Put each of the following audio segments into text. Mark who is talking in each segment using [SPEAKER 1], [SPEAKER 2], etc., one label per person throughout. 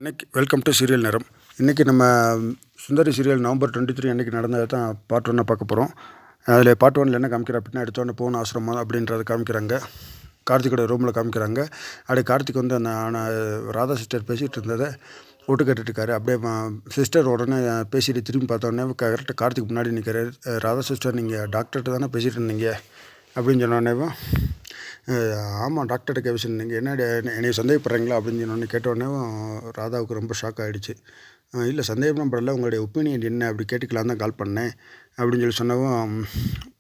[SPEAKER 1] Welcome to serial நேரம். இன்றைக்கி நம்ம சுந்தரி சீரியல் நவம்பர் 23 அன்றைக்கி நடந்ததை தான் பார்ட் 1 பார்க்க போகிறோம். அதில் பார்ட் 1 என்ன காமிக்கிற அப்படின்னா, எடுத்தோடனே போன ஆசிரமம் அப்படின்றத காமிக்கிறாங்க. கார்த்திகோட ரூமில் காமிக்கிறாங்க. அப்படியே கார்த்திக் வந்து அந்த ராதா சிஸ்டர் பேசிகிட்டு இருந்ததை ஒட்டு கேட்டுட்ருக்காரு. அப்படியே சிஸ்டர் உடனே பேசிட்டு திரும்பி பார்த்தோன்னே கரெக்டாக கார்த்திக் முன்னாடி நிற்கிறாரு. ராதா சிஸ்டர், நீங்கள் டாக்டர்கிட்ட தானே பேசிகிட்டு இருந்தீங்க அப்படின்னு சொன்னோடனே, ஆமாம் டாக்டர்கிட்ட பேசியிருந்தீங்க, என்ன என்னை சந்தேகப்படுறீங்களா அப்படின்னு சொன்னோன்னே கேட்டோடனே ராதாவுக்கு ரொம்ப ஷாக் ஆகிடுச்சு. இல்லை சந்தேகம் படல, உங்களுடைய ஒப்பீனியன் என்ன அப்படி கேட்டுக்கலாம் தான் கால் பண்ணேன் அப்படின்னு சொல்லி சொன்னவும்,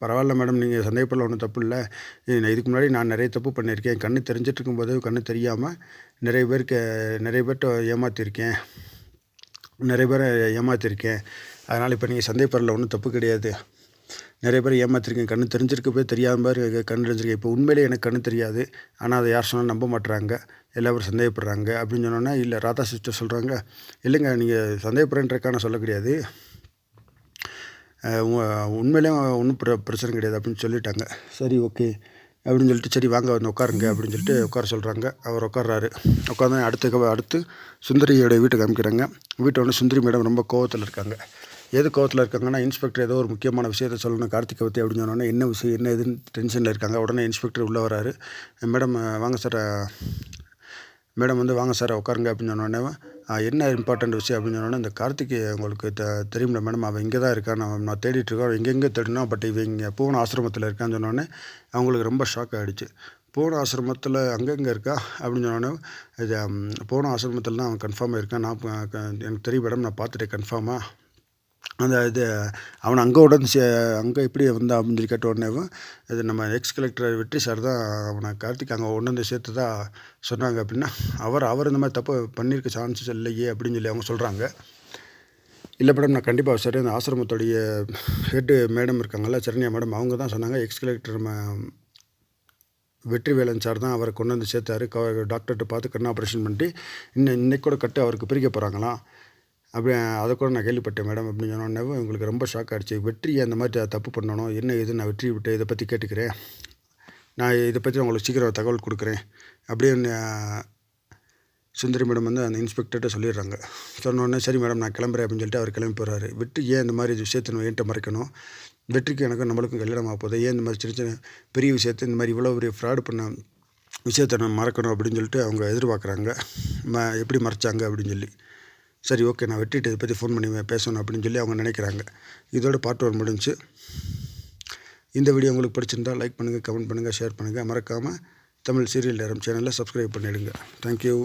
[SPEAKER 1] பரவாயில்ல மேடம், நீங்கள் சந்தேகப்படல, ஒன்றும் தப்பு இல்லை. இதுக்கு முன்னாடி நான் நிறைய தப்பு பண்ணியிருக்கேன். கண்ணு தெரிஞ்சிட்டு இருக்கும்போது கண்ணு தெரியாமல் நிறைய பேர்கிட்ட ஏமாற்றிருக்கேன், அதனால் இப்போ நீங்கள் சந்தேகப்படல, ஒன்றும் தப்பு கிடையாது. நிறைய பேர் ஏமாற்றிருக்கேன், கண்ணு தெரிஞ்சிருக்கப்போ தெரியாத மாதிரி கண்ணு தெரிஞ்சிருக்கேன். இப்போ உண்மையிலே எனக்கு கண்ணு தெரியாது, ஆனால் அதை யார் சொன்னாலும் நம்ப மாட்டுறாங்க, எல்லாரும் சந்தேகப்படுறாங்க அப்படின்னு சொன்னோன்னா, இல்லை ராதா சிஸ்டர் சொல்கிறாங்க, இல்லைங்க நீங்கள் சந்தேகப்படுறேன்றக்கான சொல்ல கிடையாது, உண்மையிலே ஒன்றும் பிரச்சனை கிடையாது அப்படின்னு சொல்லிட்டாங்க. சரி ஓகே அப்படின்னு சொல்லிட்டு, சரி வாங்க வந்து உட்காருங்க அப்படின்னு சொல்லிட்டு உட்கார சொல்கிறாங்க. அவர் உட்கார்றாரு. உட்காந்து அடுத்து சுந்தரியோட வீட்டை காமிக்கிறாங்க. வீட்டை வந்து சுந்தரி மேடம் ரொம்ப கோவத்தில் இருக்காங்க. எது கோவத்தில் இருக்காங்கன்னா, இன்ஸ்பெக்டர் ஏதோ ஒரு முக்கியமான விஷயத்தை சொல்லணும் கார்த்திகை பற்றி அப்படின்னு சொன்னோன்னே, என்ன விஷயம் என்ன எதுன்னு டென்ஷனில் இருக்காங்க. உடனே இன்ஸ்பெக்டர் உள்ளே வராரு. மேடம் வாங்க சார், மேடம் வந்து வாங்க சார் உட்காருங்க அப்படின்னு சொன்னோடனே, என்ன இம்பார்ட்டண்ட் விஷயம் அப்படின்னு சொன்னோன்னே, இந்த கார்த்திகை உங்களுக்கு தெரியுமில்ல மேடம், அவன் இங்கே தான் இருக்கான், நான் தேடிட்டுருக்கோம், எங்கெங்கே தேடினா, பட் இவன் இங்கே பூன ஆசிரமத்தில் இருக்கான்னு சொன்னோடனே அவங்களுக்கு ரொம்ப ஷாக் ஆகிடுச்சு. பூன ஆசிரமத்தில் அங்கங்கே இருக்கா அப்படின்னு சொன்னோன்னே, இது பூன ஆசிரமத்தில் தான் அவன் கன்ஃபார்மாக இருக்கான், எனக்கு தெரியும் மேடம், நான் பார்த்துட்டேன் கன்ஃபார்மாக. இது அவனை அங்கே எப்படி வந்தான் அப்படின்னு சொல்லி கேட்ட உடனே, இது நம்ம எக்ஸ் கலெக்டர் வெற்றி சார் தான் அவனை கார்த்திக் அங்கே ஒன்று வந்து சேர்த்து தான் சொன்னாங்க அப்படின்னா, அவர் இந்த மாதிரி தப்பு பண்ணியிருக்க சான்சஸ் இல்லையே அப்படின்னு சொல்லி அவங்க சொல்கிறாங்க. இல்லை மேடம், நான் கண்டிப்பாக சரி, அந்த ஆசிரமத்துடைய ஹெட்டு மேடம் இருக்காங்கல்ல, சரண்யா மேடம், அவங்க தான் சொன்னாங்க, எக்ஸ் கலெக்டர் நம்ம வெற்றிவேலன் சார் தான் அவரை கொண்டு வந்து சேர்த்தாரு. டாக்டர்கிட்ட பார்த்து கண் ஆப்ரேஷன் பண்ணிட்டு இன்னைக்கு கூட கட்டு அவருக்கு பிரிக்க போகிறாங்களாம், அப்படி அதை கூட நான் கேள்விப்பட்டேன் மேடம் அப்படின்னு சொன்னோன்னே உங்களுக்கு ரொம்ப ஷாக் ஆகிடுச்சு. வெற்றியை அந்த மாதிரி தப்பு பண்ணணும், என்ன இது, நான் வெற்றி விட்டு இதை பற்றி கேட்டுக்கிறேன், நான் இதை பற்றி உங்களுக்கு சீக்கிரம் தகவல் கொடுக்குறேன் அப்படின்னு சுந்தரி மேடம் வந்து அந்த இன்ஸ்பெக்டர்கிட்ட சொல்லிடுறாங்க. சொன்னோடனே, சரி மேடம் நான் கிளம்புறேன் அப்படின்னு சொல்லிட்டு அவர் கிளம்பி போகிறாரு. வெற்றி ஏன் இந்த மாதிரி விஷயத்தை என்கிட்ட மறைக்கணும், வெற்றிக்கு எனக்கும் நம்மளுக்கும் கல்யாணம் ஆக போகுது, ஏன் இந்த மாதிரி சின்ன சின்ன பெரிய விஷயத்தை, இந்த மாதிரி இவ்வளோ பெரிய ஃப்ராடு பண்ண விஷயத்தை நான் மறக்கணும் அப்படின்னு சொல்லிட்டு அவங்க எதிர்பார்க்குறாங்க. எப்படி மறைச்சாங்க அப்படின்னு சொல்லி. சரி ஓகே, நான் வெட்டிட்டு இதை பற்றி ஃபோன் பண்ணி பேசணும் அப்படின்னு சொல்லி அவங்க நினைக்கிறாங்க. இதோட பார்ட் 1 முடிஞ்சு. இந்த வீடியோ உங்களுக்கு பிடிச்சிருந்தால் லைக் பண்ணுங்கள், கமெண்ட் பண்ணுங்கள், ஷேர் பண்ணுங்கள். மறக்காமல் தமிழ் சீரியல் நேரம் சேனலில் சப்ஸ்கிரைப் பண்ணிவிடுங்க. தேங்க்யூ.